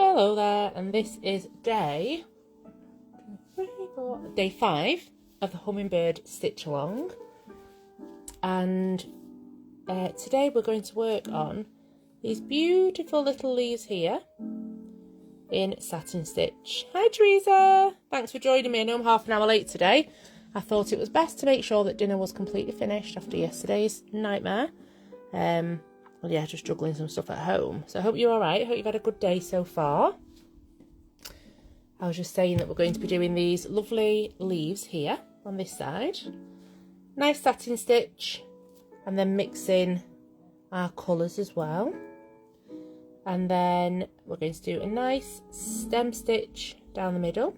Hello there, and this is day 5 of the Hummingbird Stitchalong, and today we're going to work on these beautiful little leaves here in satin stitch. Hi Teresa, thanks for joining me. I know I'm half an hour late today. I thought it was best to make sure that dinner was completely finished after yesterday's nightmare. Well, yeah, just juggling some stuff at home. So I hope you're all right. I hope you've had a good day so far. I was just saying that we're going to be doing these lovely leaves here on this side. Nice satin stitch, and then mixing our colours as well. And then we're going to do a nice stem stitch down the middle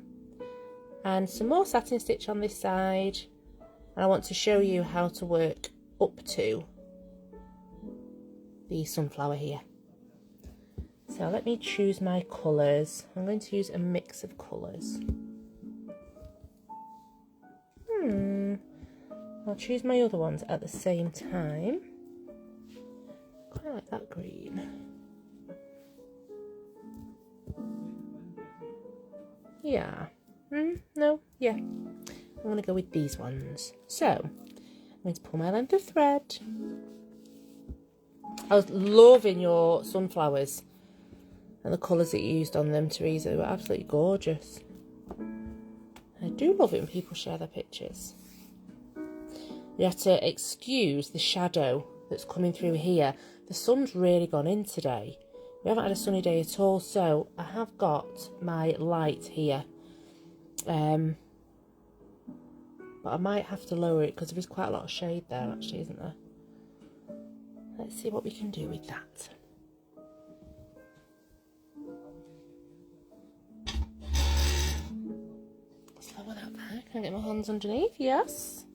and some more satin stitch on this side. And I want to show you how to work up to the sunflower here. So let me choose my colours. I'm going to use a mix of colours. I'll choose my other ones at the same time. Quite like that green. Yeah. No, yeah. I'm going to go with these ones. So I'm going to pull my length of thread. I was loving your sunflowers and the colours that you used on them, Teresa. They were absolutely gorgeous. I do love it when people share their pictures. You have to excuse the shadow that's coming through here. The sun's really gone in today. We haven't had a sunny day at all, so I have got my light here. But I might have to lower it because there is quite a lot of shade there, actually, isn't there? Let's see what we can do with that. Let's lower that back. Can I get my hands underneath? Yes.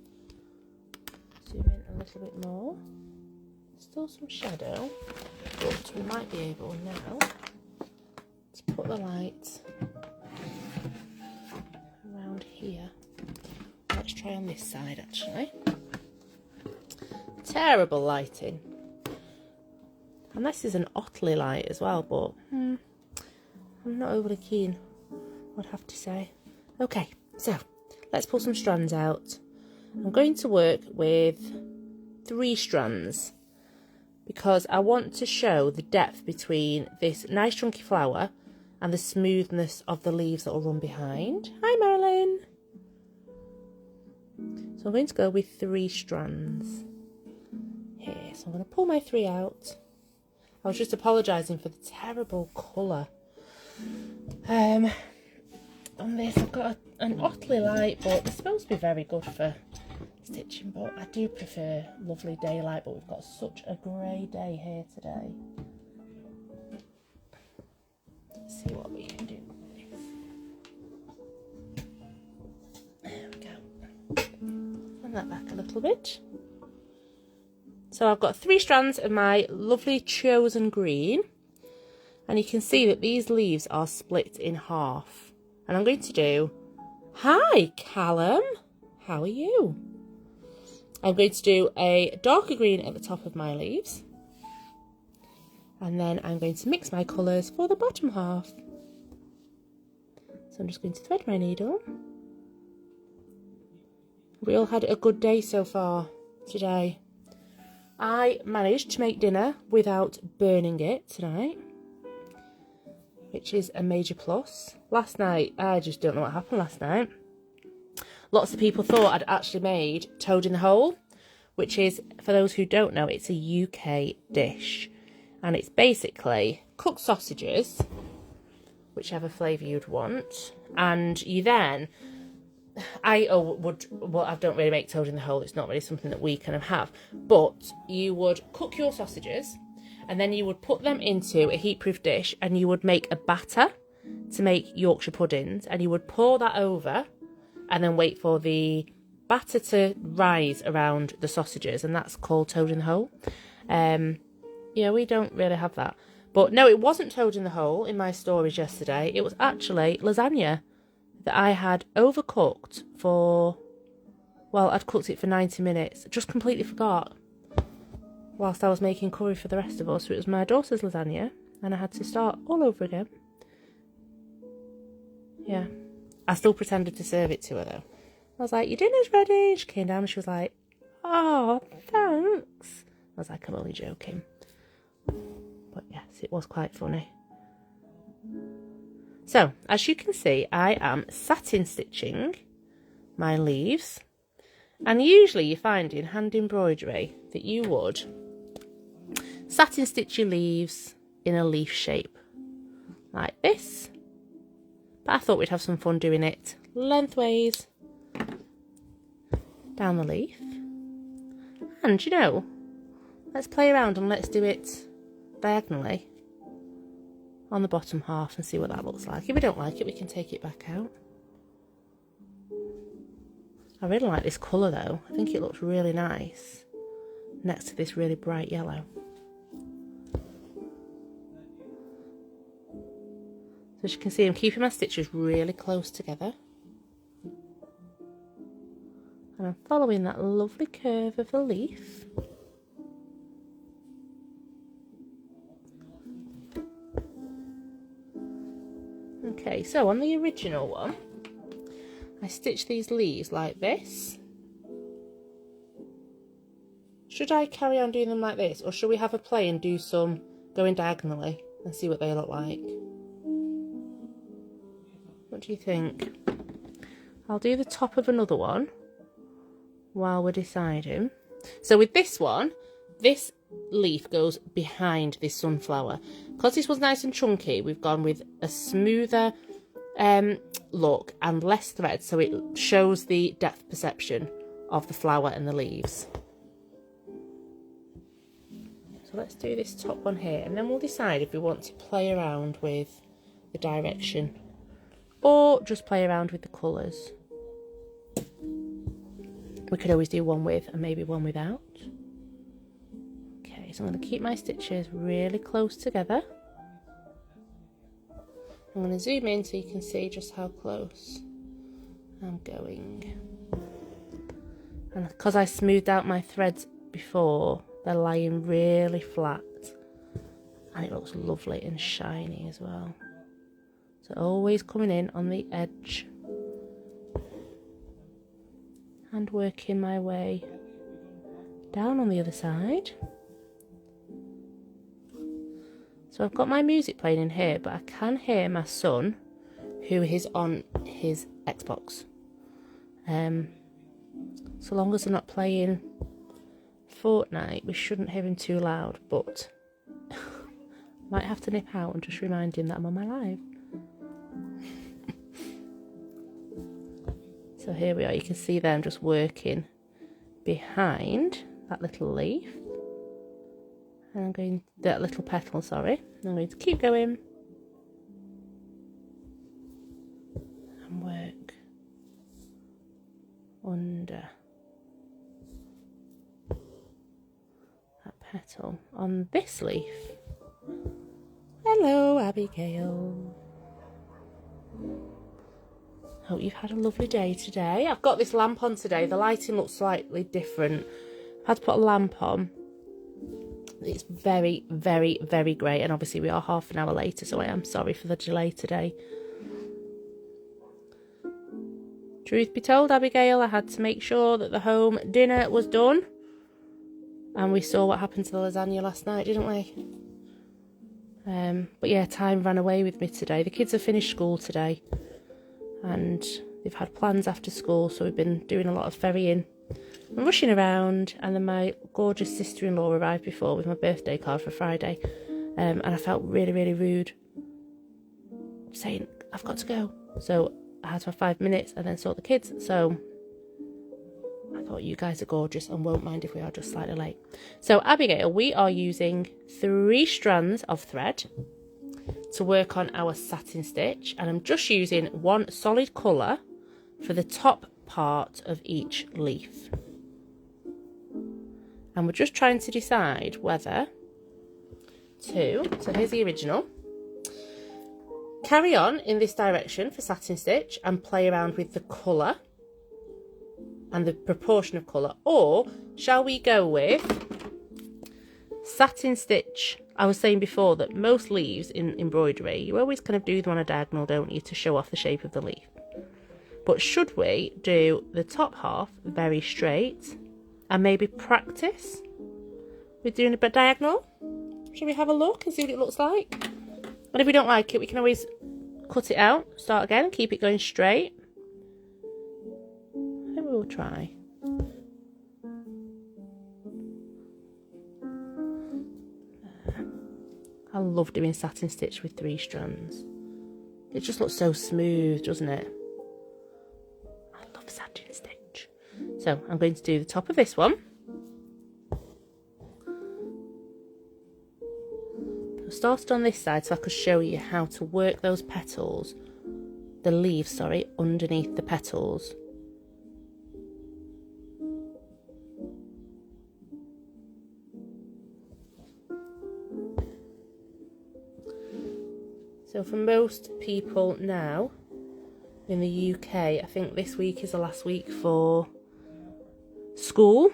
Zoom in a little bit more. Still some shadow, but we might be able now to put the light around here. Let's try on this side, actually. Terrible lighting. And this is an Otley light as well, but I'm not overly keen, I'd have to say. Okay, so let's pull some strands out. I'm going to work with 3 strands because I want to show the depth between this nice chunky flower and the smoothness of the leaves that will run behind. Hi Marilyn! So I'm going to go with 3 strands here. So I'm going to pull my 3 out. I was just apologising for the terrible colour. On this I've got an Otley light, but they're supposed to be very good for stitching, but I do prefer lovely daylight, but we've got such a grey day here today. Let's see what we can do with this. There we go. Turn that back a little bit. So I've got 3 strands of my lovely chosen green, and you can see that these leaves are split in half. And I'm going to do, hi Callum, how are you? I'm going to do a darker green at the top of my leaves, and then I'm going to mix my colours for the bottom half. So I'm just going to thread my needle. We all had a good day so far today. I managed to make dinner without burning it tonight, which is a major plus. Last night, I just don't know what happened last night. Lots of people thought I'd actually made toad in the hole, which is, for those who don't know, it's a UK dish. And it's basically cooked sausages, whichever flavour you'd want, and you then... I don't really make toad in the hole. It's not really something that we kind of have. But you would cook your sausages, and then you would put them into a heat-proof dish, and you would make a batter to make Yorkshire puddings, and you would pour that over, and then wait for the batter to rise around the sausages, and that's called toad in the hole. Yeah, we don't really have that. But no, it wasn't toad in the hole in my stories yesterday. It was actually lasagna that I had overcooked for, well, I'd cooked it for 90 minutes. Just completely forgot whilst I was making curry for the rest of us. So it was my daughter's lasagna, and I had to start all over again. Yeah. I still pretended to serve it to her though. I was like, your dinner's ready. She came down and she was like, oh, thanks. I was like, I'm only joking. But yes, it was quite funny. So, as you can see, I am satin stitching my leaves. And usually you find in hand embroidery that you would satin stitch your leaves in a leaf shape, like this. But I thought we'd have some fun doing it lengthways down the leaf. And, you know, let's play around and let's do it diagonally on the bottom half and see what that looks like. If we don't like it, we can take it back out. I really like this colour though. I think it looks really nice next to this really bright yellow. So as you can see, I'm keeping my stitches really close together. And I'm following that lovely curve of the leaf. Okay, so on the original one, I stitched these leaves like this. Should I carry on doing them like this, or should we have a play and do some going diagonally and see what they look like? What do you think? I'll do the top of another one while we're deciding. So with this one, this leaf goes behind this sunflower. Because this was nice and chunky, we've gone with a smoother look and less thread, so it shows the depth perception of the flower and the leaves. So let's do this top one here, and then we'll decide if we want to play around with the direction or just play around with the colours. We could always do one with and maybe one without. Okay, so I'm going to keep my stitches really close together. I'm going to zoom in so you can see just how close I'm going. And because I smoothed out my threads before, they're lying really flat. And it looks lovely and shiny as well. So always coming in on the edge. And working my way down on the other side. So I've got my music playing in here, but I can hear my son, who is on his Xbox. So long as they're not playing Fortnite, we shouldn't hear him too loud, but might have to nip out and just remind him that I'm on my live. So here we are, you can see them just working behind that little leaf. And I'm going, that little petal, sorry. I'm going to keep going. And work under that petal on this leaf. Hello, Abigail. Hope you've had a lovely day today. I've got this lamp on today. The lighting looks slightly different. I've had to put a lamp on. It's very, very, very great. And obviously we are half an hour later, so I am sorry for the delay today. Truth be told, Abigail, I had to make sure that the home dinner was done. And we saw what happened to the lasagna last night, didn't we? But yeah, time ran away with me today. The kids have finished school today. And they've had plans after school, so we've been doing a lot of ferrying and rushing around. And then my gorgeous sister-in-law arrived before with my birthday card for Friday, and I felt really, really rude saying I've got to go. So I had to have 5 minutes and then sort the kids. So I thought you guys are gorgeous and won't mind if we are just slightly late. So Abigail, we are using 3 strands of thread to work on our satin stitch, and I'm just using one solid colour for the top part of each leaf, and we're just trying to decide whether to, so here's the original, carry on in this direction for satin stitch and play around with the colour and the proportion of colour, or shall we go with satin stitch I was saying before that most leaves in embroidery, you always kind of do them on a diagonal, don't you, to show off the shape of the leaf. But should we do the top half very straight and maybe practice with doing a bit diagonal? Should we have a look and see what it looks like? And if we don't like it, we can always cut it out, start again, keep it going straight. I think we will try. I love doing satin stitch with 3 strands. It just looks so smooth, doesn't it? I love satin stitch. So I'm going to do the top of this one. I started on this side so I could show you how to work those petals, the leaves, sorry, underneath the petals. So for most people now in the UK, I think this week is the last week for school.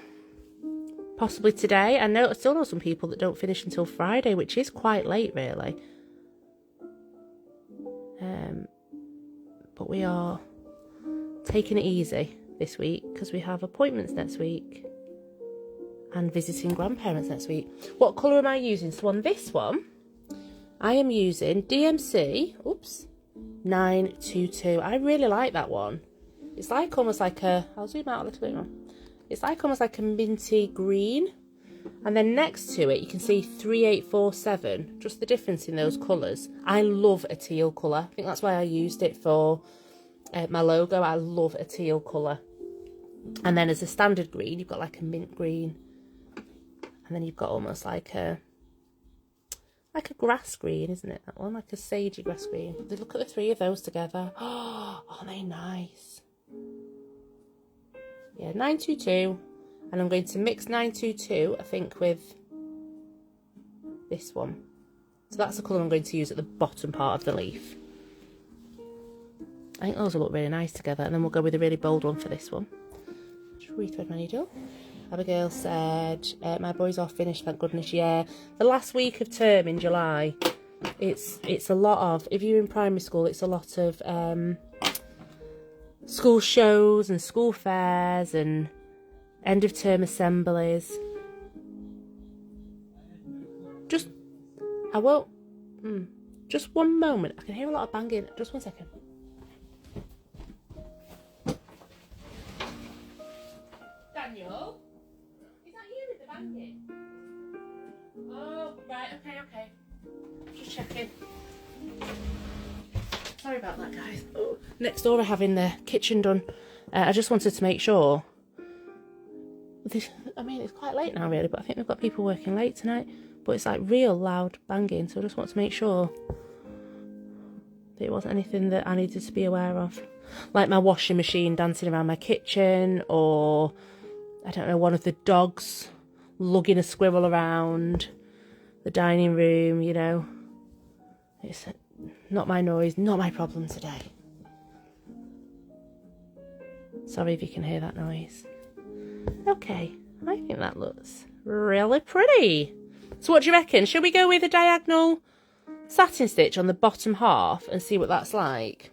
Possibly today. I still know some people that don't finish until Friday, which is quite late really. But we are taking it easy this week because we have appointments next week and visiting grandparents next week. What colour am I using? So on this one, I am using DMC, 922. I really like that one. It's like almost like a, I'll zoom out a little bit more. It's like almost like a minty green. And then next to it, you can see 3847, just the difference in those colours. I love a teal colour. I think that's why I used it for my logo. I love a teal colour. And then as a standard green, you've got like a mint green. And then you've got almost like a grass green, isn't it? That one, like a sagey grass green. Look at the 3 of those together. Oh, aren't they nice? Yeah, 922. And I'm going to mix 922, I think, with this one. So that's the colour I'm going to use at the bottom part of the leaf. I think those will look really nice together. And then we'll go with a really bold one for this one. Just rethread my needle. Abigail said, my boys are finished, thank goodness. Yeah, the last week of term in July, it's a lot of, if you're in primary school, it's a lot of school shows and school fairs and end of term assemblies. Just one moment. I can hear a lot of banging. Just one second. Daniel? Is that you with the banging? Oh, right, okay. Just checking. Sorry about that, guys. Oh. Next door are having the kitchen done. I just wanted to make sure. I mean, it's quite late now, really, but I think we've got people working late tonight. But it's like real loud banging, so I just want to make sure that it wasn't anything that I needed to be aware of. Like my washing machine dancing around my kitchen, or, I don't know, one of the dogs lugging a squirrel around the dining room, you know. It's not my noise, not my problem today. Sorry if you can hear that noise. Okay, I think that looks really pretty. So what do you reckon? Should we go with a diagonal satin stitch on the bottom half and see what that's like?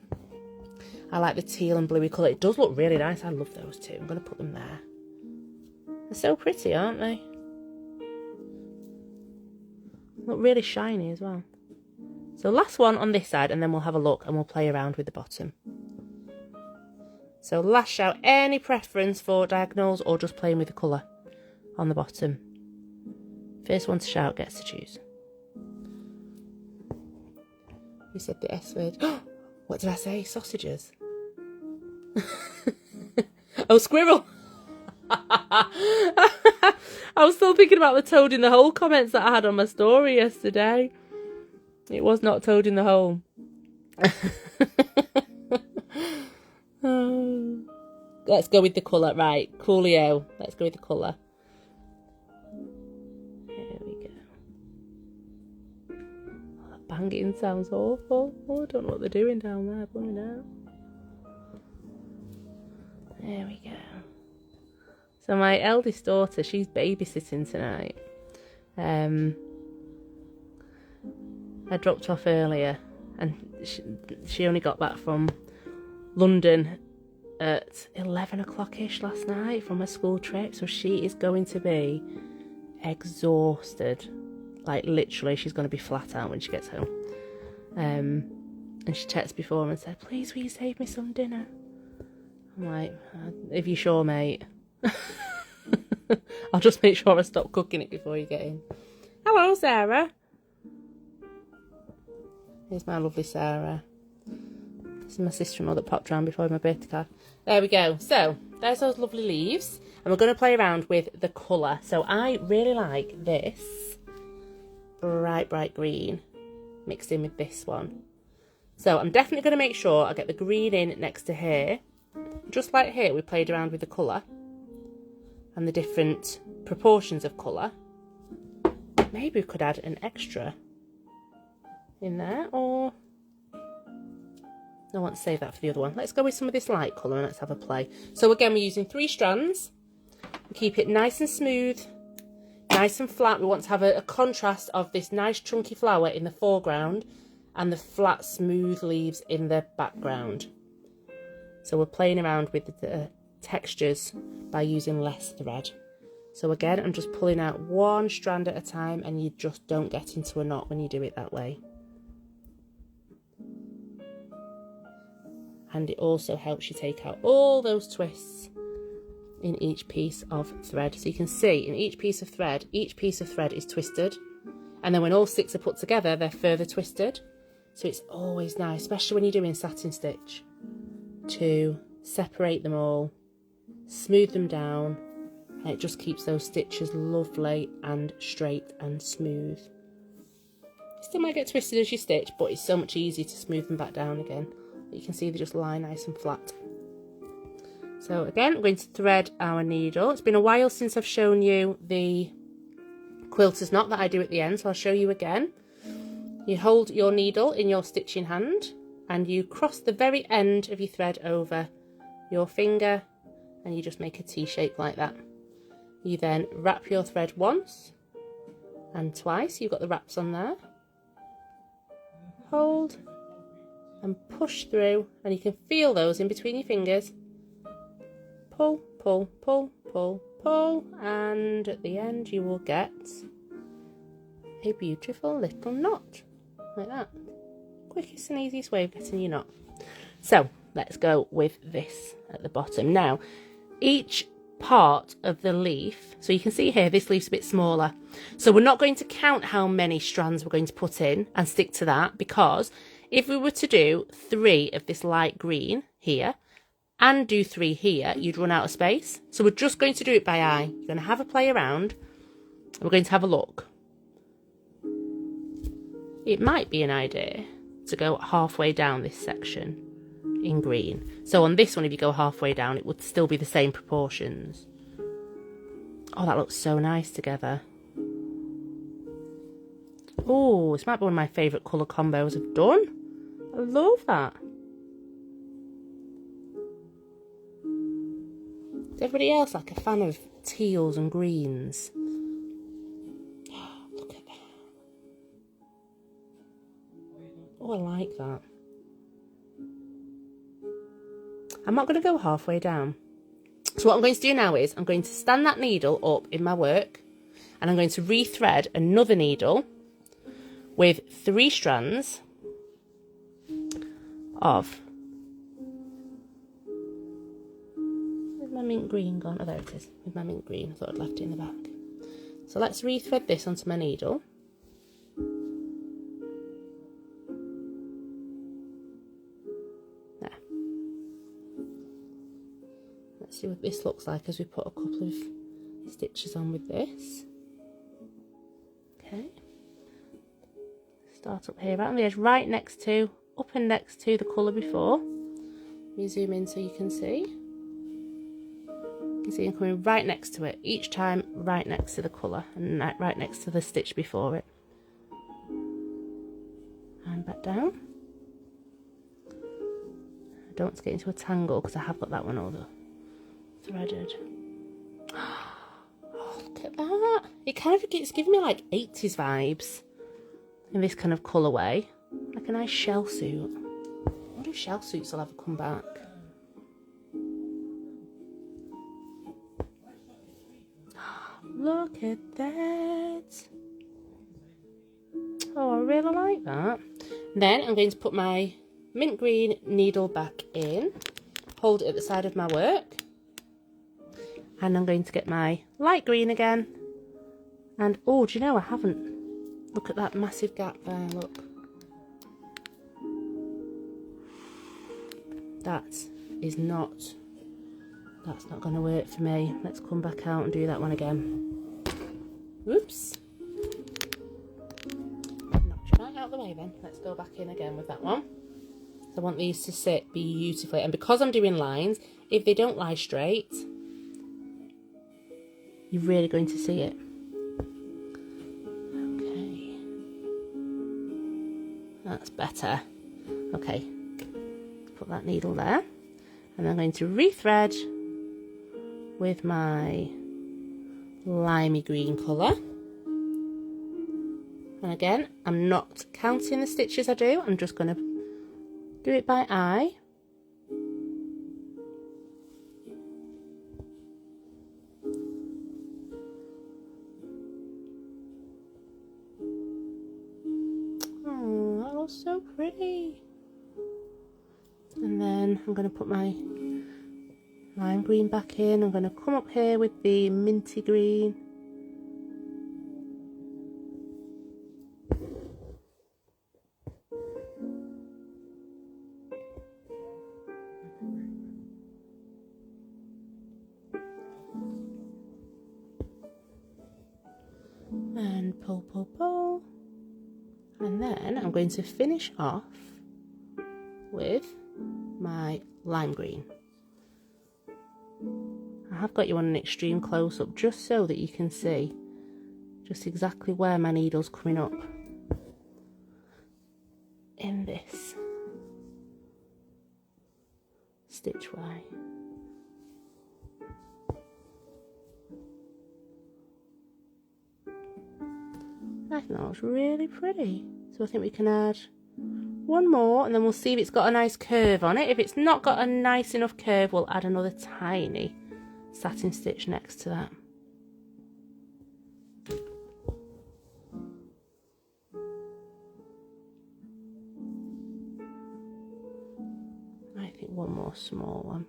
I like the teal and bluey colour. It does look really nice. I love those two. I'm going to put them there. They're so pretty, aren't they? Look really shiny as well. So last one on this side, and then we'll have a look and we'll play around with the bottom. So last shout, any preference for diagonals or just playing with the colour on the bottom? First one to shout gets to choose. We said the S word. What did I say? Sausages. Oh, squirrel. I was still thinking about the toad in the hole comments that I had on my story yesterday. It was not toad in the hole. Let's go with the colour. Right, coolio. Let's go with the colour. There we go. Oh, that banging sounds awful. Oh, I don't know what they're doing down there. Pulling it out. There we go. So my eldest daughter, she's babysitting tonight. I dropped off earlier, and she only got back from London at 11 o'clock-ish last night from a school trip, so she is going to be exhausted. Like, literally, she's going to be flat out when she gets home. And she texted before and said, please, will you save me some dinner? I'm like, if you're sure, mate. I'll just make sure I stop cooking it before you get in. Hello, Sarah. Here's my lovely Sarah. This is my sister-in-law that popped round before my birthday card. There we go. So, there's those lovely leaves. And we're going to play around with the colour. So, I really like this bright, bright green mixed in with this one. So, I'm definitely going to make sure I get the green in next to here. Just like here, we played around with the colour and the different proportions of colour. Maybe we could add an extra in there, or I want to save that for the other one. Let's go with some of this light colour and let's have a play. So again, we're using 3 strands. Keep it nice and smooth, nice and flat. We want to have a contrast of this nice chunky flower in the foreground and the flat smooth leaves in the background. So we're playing around with the textures by using less thread. So again, I'm just pulling out 1 strand at a time, and you just don't get into a knot when you do it that way. And it also helps you take out all those twists in each piece of thread. So you can see in each piece of thread is twisted. And then when all 6 are put together, they're further twisted. So it's always nice, especially when you're doing satin stitch, to separate them all, smooth them down, and it just keeps those stitches lovely and straight and smooth. You still might get twisted as you stitch, but it's so much easier to smooth them back down again. You can see they just lie nice and flat. So again, I'm going to thread our needle. It's been a while since I've shown you the quilter's knot that I do at the end, so I'll show you again. You hold your needle in your stitching hand and you cross the very end of your thread over your finger, and you just make a T shape like that. You then wrap your thread once and twice. You've got the wraps on there. Hold and push through, and you can feel those in between your fingers. Pull, pull, pull, pull, pull, and at the end you will get a beautiful little knot like that. Quickest and easiest way of getting your knot. So let's go with this at the bottom. Now, each part of the leaf, so you can see here this leaf's a bit smaller, so we're not going to count how many strands we're going to put in and stick to that, because if we were to do 3 of this light green here and do 3 here, you'd run out of space. So we're just going to do it by eye. You're going to have a play around, and we're going to have a look. It might be an idea to go halfway down this section in green. So on this one, if you go halfway down, it would still be the same proportions. Oh, that looks so nice together. Oh, this might be one of my favourite colour combos I've done. I love that. Is everybody else like a fan of teals and greens? Oh, look at that. Oh, I like that. I'm not going to go halfway down. So what I'm going to do now is I'm going to stand that needle up in my work, and I'm going to rethread another needle with 3 strands of... Where's my mint green gone? Oh, there it is, with my mint green. I thought I'd left it in the back. So let's rethread this onto my needle. See what this looks like as we put a couple of stitches on with this. Okay, start up here right on the edge, right next to, up and next to the colour before. Let me zoom in so you can see. You can see I'm coming right next to it, each time right next to the colour and right next to the stitch before it. And back down. I don't want to get into a tangle because I have got that one over threaded. Oh, look at that. It's giving me like 80s vibes. in this kind of colourway, like a nice shell suit. I wonder if shell suits will ever come back. Look at that. Oh, I really like that. Then I'm going to put my mint green needle back in, hold it at the side of my work, and I'm going to get my light green again. And oh, do you know I haven't? Look at that massive gap there, look. That's not going to work for me. Let's come back out and do that one again. Oops. Knocked you right out of the way then. Let's go back in again with that one. So I want these to sit beautifully. And because I'm doing lines, if they don't lie straight, you're really going to see it. Okay. That's better. Okay. Put that needle there. And I'm going to rethread with my limey green colour. And again, I'm not counting the stitches I do, I'm just going to do it by eye. Oh, that looks so pretty. And then I'm going to put my lime green back in. I'm going to come up here with the minty green. And pull, pull, pull. And then I'm going to finish off with my lime green. I have got you on an extreme close-up just so that you can see just exactly where my needle's coming up in this stitch way. I think that looks really pretty. So I think we can add one more and then we'll see if it's got a nice curve on it. If it's not got a nice enough curve, we'll add another tiny satin stitch next to that. I think one more small one.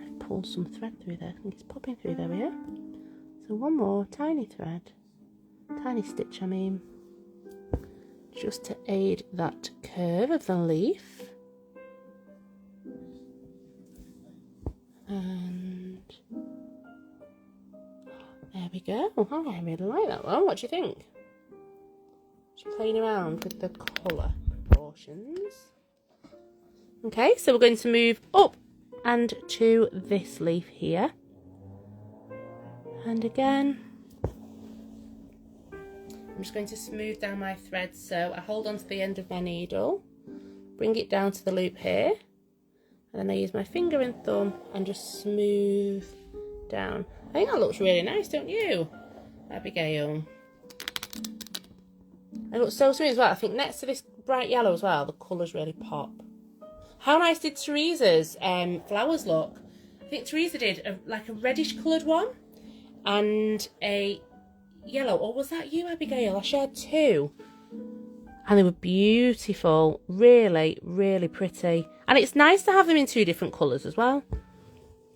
I've pulled some thread through there. I think it's popping through there, yeah. So one more tiny thread, tiny stitch I mean, just to aid that curve of the leaf. And there we go. Oh, I really like that one. What do you think? Just playing around with the colour proportions. Okay, so we're going to move up and to this leaf here. And again, I'm just going to smooth down my thread. So I hold on to the end of my needle, bring it down to the loop here, and then I use my finger and thumb and just smooth down. I think that looks really nice, don't you, Abigail? It looks so smooth as well. I think next to this bright yellow as well, the colours really pop. How nice did Teresa's flowers look? I think Teresa did like a reddish coloured one and a yellow. Or was that you, Abigail? I shared two. And they were beautiful. Really, really pretty. And it's nice to have them in two different colours as well,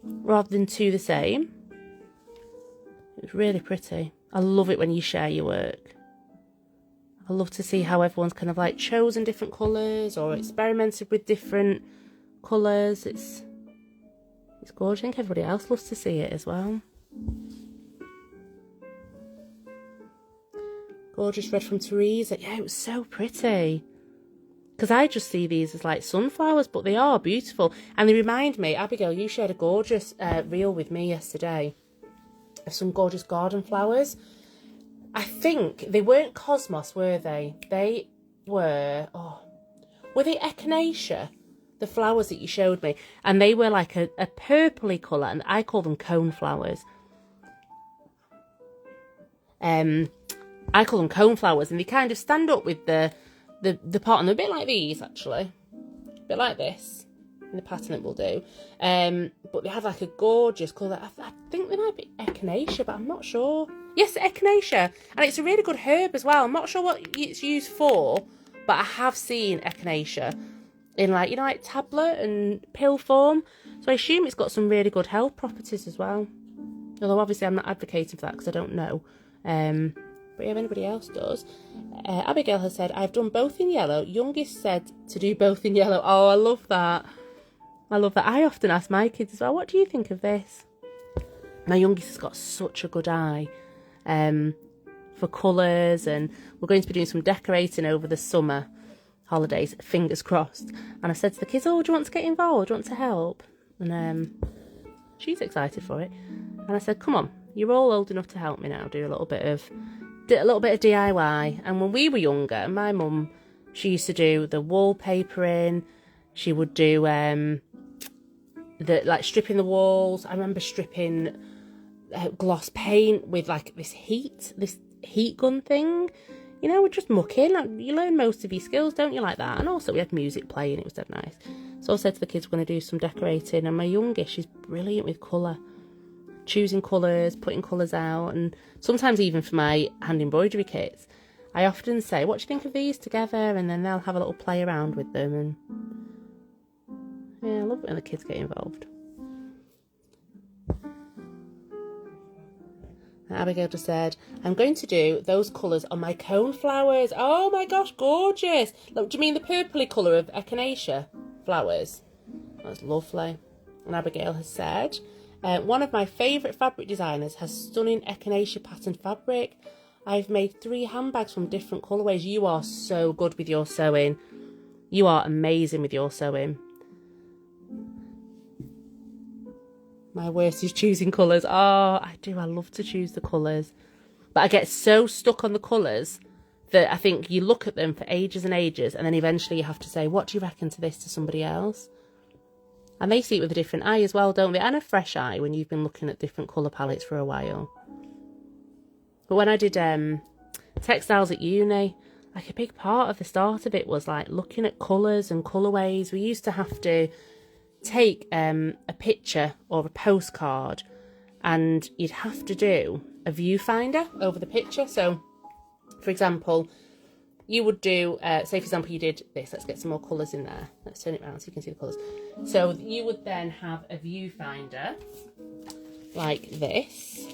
rather than two the same. It was really pretty. I love it when you share your work. I love to see how everyone's kind of like chosen different colours or experimented with different colours. It's gorgeous. I think everybody else loves to see it as well. Gorgeous red from Teresa. Yeah, it was so pretty. Because I just see these as like sunflowers, but they are beautiful. And they remind me, Abigail, you shared a gorgeous reel with me yesterday of some gorgeous garden flowers. I think they weren't cosmos, were they? They were, were they echinacea? The flowers that you showed me. And they were like a purpley colour, and I call them cone flowers. I call them cone flowers, and they kind of stand up with the pot, and they're a bit like these, actually. A bit like this, in the pattern that we'll do. But they have like a gorgeous colour. I think they might be echinacea, but I'm not sure. Yes, echinacea. And it's a really good herb as well. I'm not sure what it's used for, but I have seen echinacea in like, you know, like tablet and pill form. So I assume it's got some really good health properties as well. Although obviously I'm not advocating for that because I don't know. But yeah, if anybody else does. Abigail has said, I've done both in yellow. Youngest said to do both in yellow. Oh, I love that. I love that. I often ask my kids as well, what do you think of this? My youngest has got such a good eye for colours, and we're going to be doing some decorating over the summer holidays, fingers crossed. And I said to the kids, oh, do you want to get involved? Do you want to help? And she's excited for it. And I said, come on, you're all old enough to help me now. Do a little bit of DIY. And when we were younger, my mum, she used to do the wallpapering. She would do like stripping the walls. I remember stripping gloss paint with like this heat gun thing. You know, we're just mucking. You learn most of your skills, don't you, like that? And also we had music playing. It was dead nice. So I said to the kids, we're going to do some decorating. And my youngest, she's brilliant with colour. Choosing colours, putting colours out. And sometimes even for my hand embroidery kits, I often say, what do you think of these together? And then they'll have a little play around with them. And yeah, I love it when the kids get involved. Abigail just said, I'm going to do those colours on my cone flowers. Oh my gosh, gorgeous. Look, do you mean the purpley colour of echinacea flowers? That's lovely. And Abigail has said, one of my favourite fabric designers has stunning echinacea patterned fabric. I've made 3 handbags from different colourways. You are so good with your sewing. You are amazing with your sewing. My worst is choosing colours. Oh, I do. I love to choose the colours. But I get so stuck on the colours that I think you look at them for ages and ages, and then eventually you have to say, what do you reckon to this to somebody else? And they see it with a different eye as well, don't they? And a fresh eye when you've been looking at different colour palettes for a while. But when I did textiles at uni, like a big part of the start of it was like looking at colours and colourways. We used to have to take a picture or a postcard, and you'd have to do a viewfinder over the picture. So, for example, you would do, say for example you did this. Let's get some more colours in there. Let's turn it around so you can see the colours. So you would then have a viewfinder like this.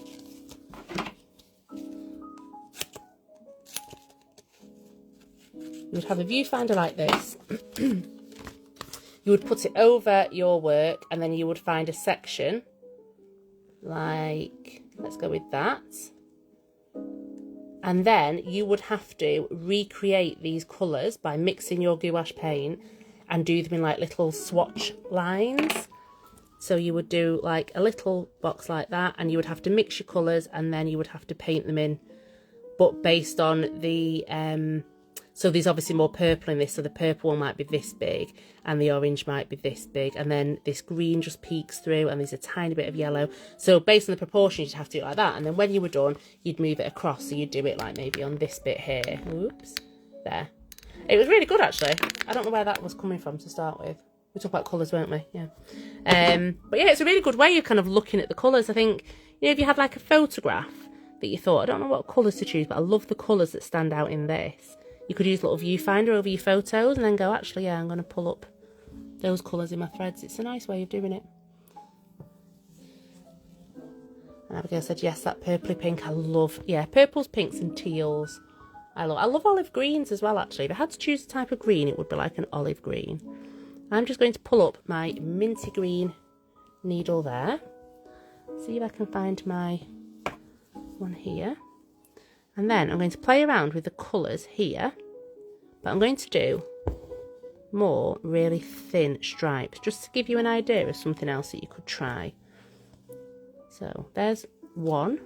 You would have a viewfinder like this. You would put it over your work, and then you would find a section like, let's go with that. And then you would have to recreate these colours by mixing your gouache paint and do them in like little swatch lines. So you would do like a little box like that, and you would have to mix your colours, and then you would have to paint them in, but based on the so there's obviously more purple in this, so the purple one might be this big and the orange might be this big, and then this green just peeks through and there's a tiny bit of yellow. So based on the proportion, you'd have to do it like that, and then when you were done, you'd move it across, so you'd do it like maybe on this bit here. Oops, there. It was really good actually. I don't know where that was coming from to start with. We talked about colours, weren't we? Yeah. But yeah, it's a really good way of kind of looking at the colours. I think, you know, if you had like a photograph that you thought, I don't know what colours to choose, but I love the colours that stand out in this. You could use a little viewfinder over your photos and then go, actually, yeah, I'm going to pull up those colours in my threads. It's a nice way of doing it. And Abigail said, yes, that purpley pink, I love. Yeah, purples, pinks and teals. I love olive greens as well, actually. If I had to choose a type of green, it would be like an olive green. I'm just going to pull up my minty green needle there. See if I can find my one here. And then I'm going to play around with the colours here, but I'm going to do more really thin stripes, just to give you an idea of something else that you could try. So there's one,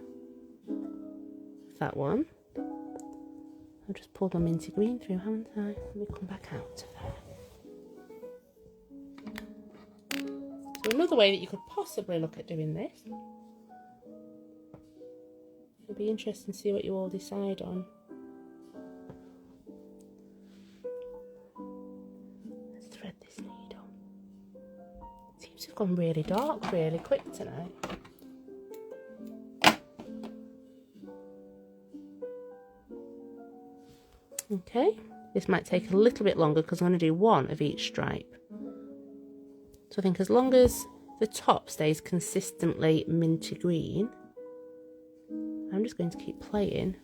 that one. I've just pulled my minty green through, haven't I? Let me come back out to there. So another way that you could possibly look at doing this. It'll be interesting to see what you all decide on. thread this needle. It seems to have gone really dark really quick tonight. Okay, this might take a little bit longer because I'm going to do one of each stripe. So I think as long as the top stays consistently minty green, I'm just going to keep playing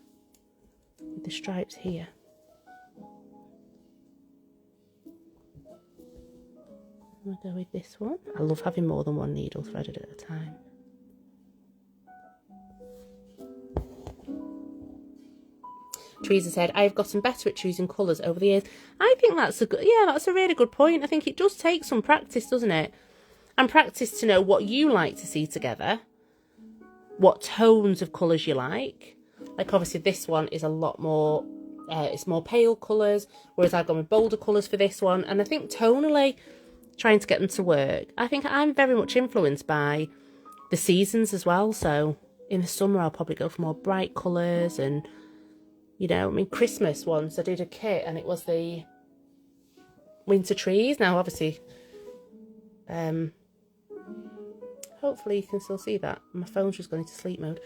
with the stripes here. I'm going to go with this one. I love having more than one needle threaded at a time. Teresa said, I've gotten better at choosing colours over the years. I think that's that's a really good point. I think it does take some practice, doesn't it? And practice to know what you like to see together, what tones of colours you like. Like obviously this one is a lot more, it's more pale colours, whereas I've gone with bolder colours for this one. And I think tonally, trying to get them to work, I think I'm very much influenced by the seasons as well. So in the summer, I'll probably go for more bright colours and, you know, I mean, Christmas once I did a kit and it was the winter trees. Now, obviously, hopefully you can still see that. My phone's just going into sleep mode.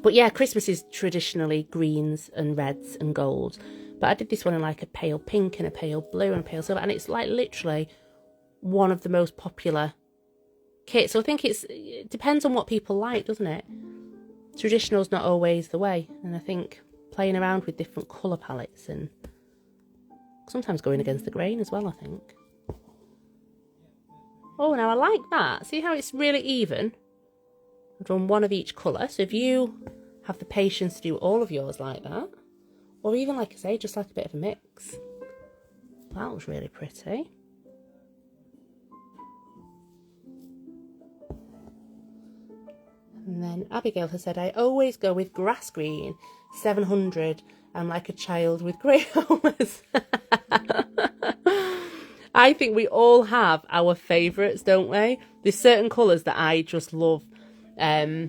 But yeah, Christmas is traditionally greens and reds and golds. But I did this one in like a pale pink and a pale blue and a pale silver. And it's like literally one of the most popular kits. So I think it depends on what people like, doesn't it? Traditional's not always the way, and I think playing around with different colour palettes and sometimes going against the grain as well, I think. Oh, now I like that. See how it's really even? I've done one of each colour, so if you have the patience to do all of yours like that, or even, like I say, just like a bit of a mix. That was really pretty. And then Abigail has said, I always go with grass green, 700. I'm like a child with Crayolas. I think we all have our favourites, don't we? There's certain colours that I just love. For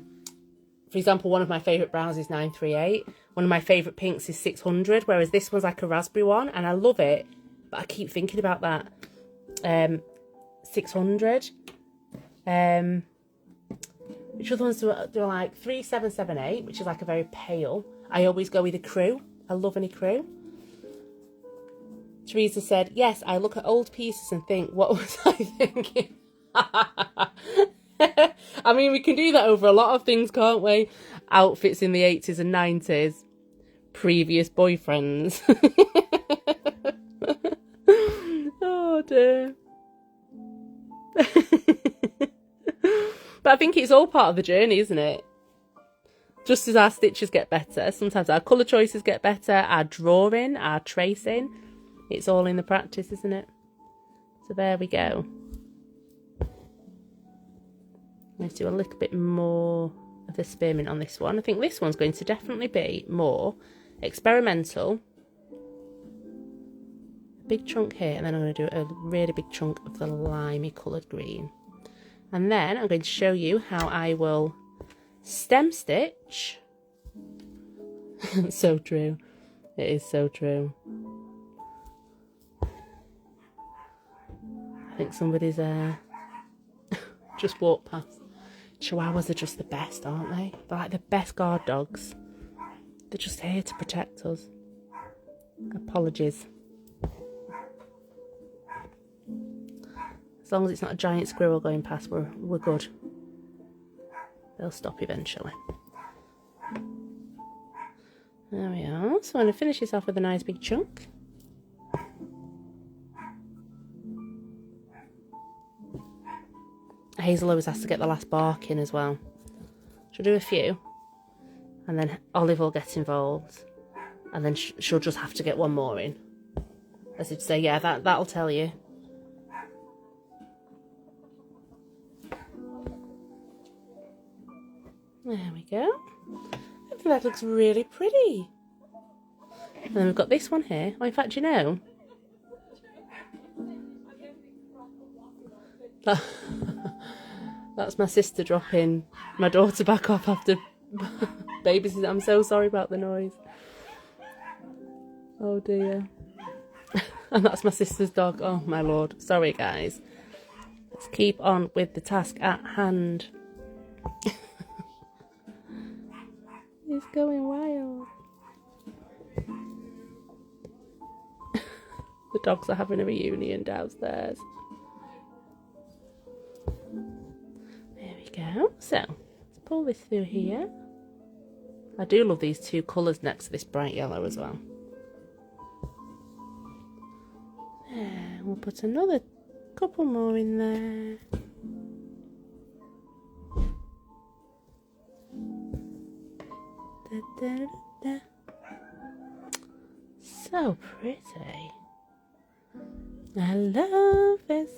example, one of my favourite browns is 938. One of my favourite pinks is 600, whereas this one's like a raspberry one, and I love it. But I keep thinking about that. 600. Which other ones do I like? 3778, which is like a very pale. I always go with a crew. I love any crew. Teresa said, yes, I look at old pieces and think, what was I thinking? I mean, we can do that over a lot of things, can't we? Outfits in the 80s and 90s. Previous boyfriends. Oh, dear. But I think it's all part of the journey, isn't it? Just as our stitches get better, sometimes our colour choices get better, our drawing, our tracing. It's all in the practice, isn't it? So there we go. Let's do a little bit more of the spearmint on this one. I think this one's going to definitely be more experimental. Big chunk here, and then I'm going to do a really big chunk of the limey coloured green. And then I'm going to show you how I will stem stitch. So true. It is so true. I think somebody's just walked past. Chihuahuas are just the best, aren't they? They're like the best guard dogs. They're just here to protect us. Apologies. As long as it's not a giant squirrel going past, we're good. They'll stop eventually. There we are. So I'm going to finish this off with a nice big chunk. Hazel always has to get the last bark in as well. She'll do a few, and then Olive will get involved, and then she'll just have to get one more in. As if to say, yeah, that'll tell you. There we go. I think that looks really pretty. And then we've got this one here. Oh, in fact, you know, that's my sister dropping my daughter back off after babysitting. I'm so sorry about the noise. Oh dear. And that's my sister's dog. Oh my lord. Sorry guys. Let's keep on with the task at hand. He's going wild. The dogs are having a reunion downstairs. There we go. So, let's pull this through here. I do love these two colours next to this bright yellow as well. There, we'll put another couple more in there. Da, da, da. So pretty. I love this.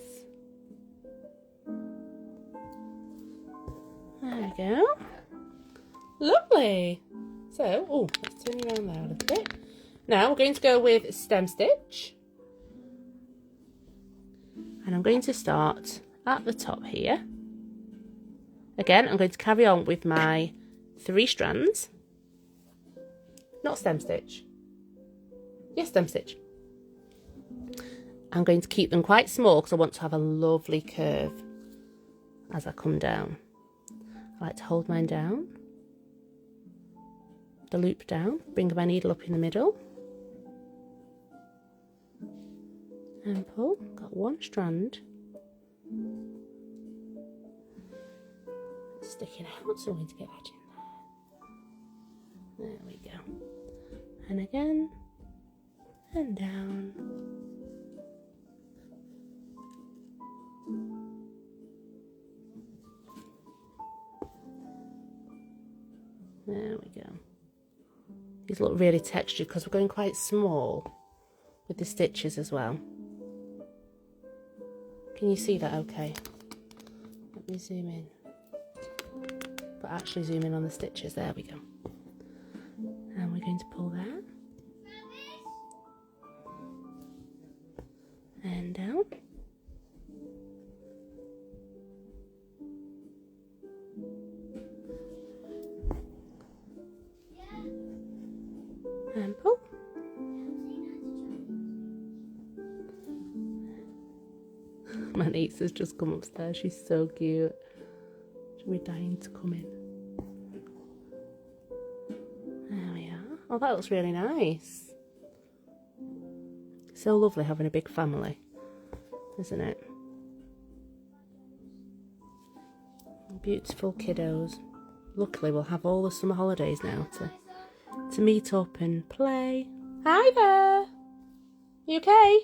There we go. Lovely. So, oh, let's turn you around there a little bit. Now we're going to go with stem stitch. And I'm going to start at the top here. Again, I'm going to carry on with my 3 strands. Not stem stitch. Yes, stem stitch. I'm going to keep them quite small because I want to have a lovely curve as I come down. I like to hold mine down, the loop down, bring my needle up in the middle, and pull. Got 1 strand. Stick it out, so I'm going to get that in there. There we go. And again, and down. There we go. These look really textured because we're going quite small with the stitches as well. Can you see that okay? Let me zoom in. But actually zoom in on the stitches. There we go. And we're going to pull that. And down. And pull. My niece has just come upstairs. She's so cute. She'll be dying to come in. There we are. Oh, that looks really nice. So lovely having a big family, isn't it? Beautiful kiddos. Luckily, we'll have all the summer holidays now to meet up and play. Hi there. You okay?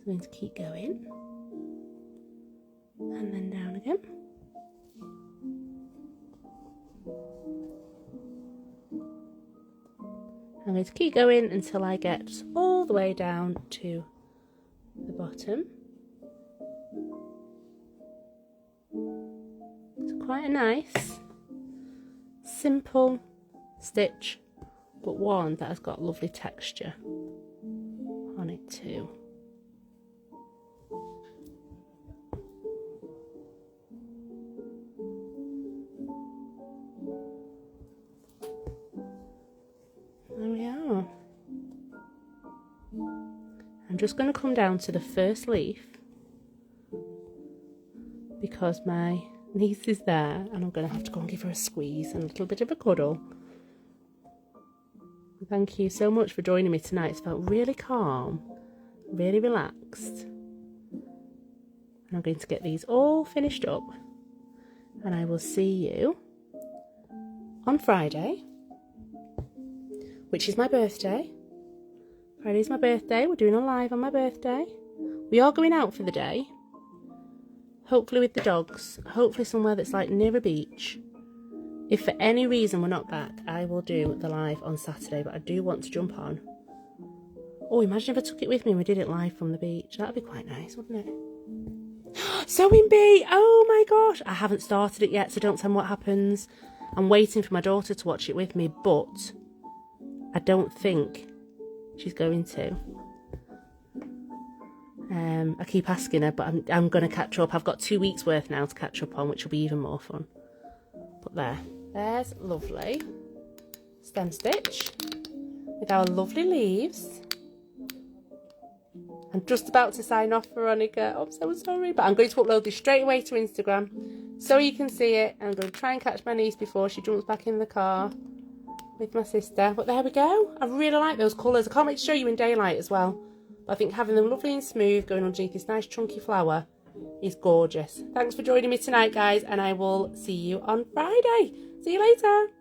I'm going to keep going. And then down again. I'm going to keep going until I get all the way down to the bottom. It's quite a nice, simple stitch, but one that has got lovely texture on it too. There we are. I'm just going to come down to the first leaf because my niece is there and I'm going to have to go and give her a squeeze and a little bit of a cuddle. Thank you so much for joining me tonight. It's felt really calm, really relaxed. And I'm going to get these all finished up and I will see you on Friday, which is my birthday. Friday's my birthday. We're doing a live on my birthday. We are going out for the day. Hopefully with the dogs. Hopefully somewhere that's like near a beach. If for any reason we're not back, I will do the live on Saturday. But I do want to jump on. Oh, imagine if I took it with me and we did it live from the beach. That'd be quite nice, wouldn't it? Sewing bee! Oh my gosh! I haven't started it yet, so don't tell me what happens. I'm waiting for my daughter to watch it with me, but I don't think she's going to. I keep asking her, but I'm going to catch up. I've got 2 weeks worth now to catch up on, which will be even more fun. But there. There's lovely stem stitch with our lovely leaves. I'm just about to sign off, Veronica. I'm so sorry, but I'm going to upload this straight away to Instagram so you can see it. I'm going to try and catch my niece before she jumps back in the car with my sister. But there we go. I really like those colours. I can't wait to show you in daylight as well. But I think having them lovely and smooth going underneath this nice chunky flower is gorgeous. Thanks for joining me tonight, guys, and I will see you on Friday. See you later.